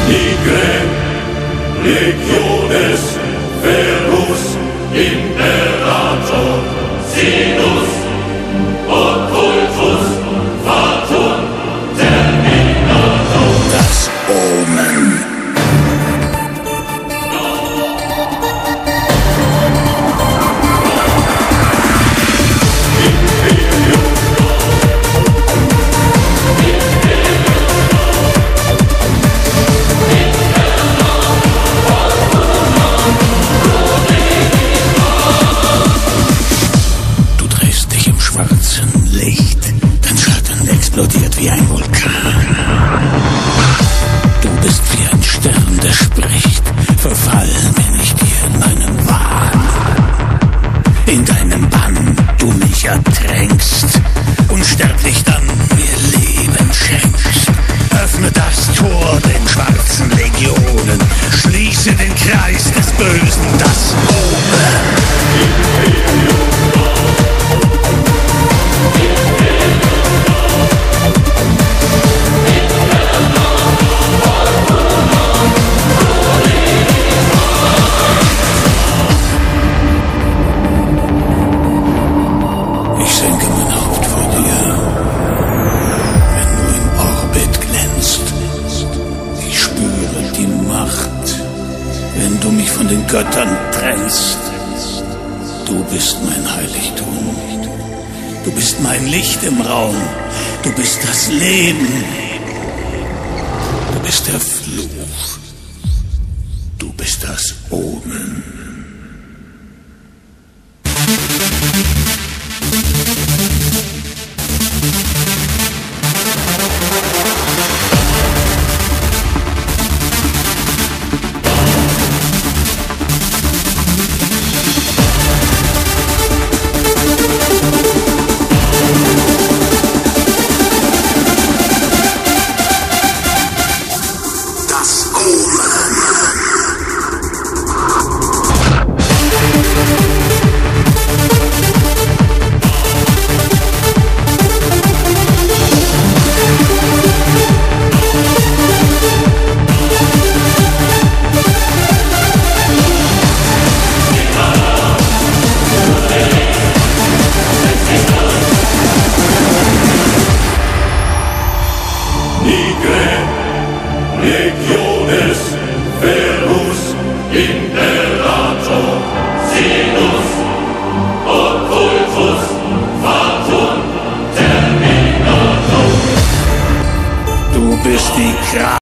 Nigre, Legiones, Verus, Imperator, Sinus, Occultus, Fatum, Terminator. Das Omen. Licht, dein Schatten explodiert wie ein Vulkan. Du bist wie ein Stern, der spricht. Verfallen bin ich dir in meinem Wahn. In deinem Bann du mich ertränkst, unsterblich dann mir Leben schenkst. Öffne das Tor den schwarzen Legionen, schließe den Kreis des Bösen, das Omen. Ich senke mein Haupt vor dir, wenn du im Orbit glänzt. Ich spüre die Macht, wenn du mich von den Göttern trennst. Du bist mein Heiligtum, du bist mein Licht im Raum, du bist das Leben, du bist der Fluch, du bist das Omen. Legiones, Verus, Imperator, Sinus, Occultus, Fatum, Terminator. Du bist die Kraft.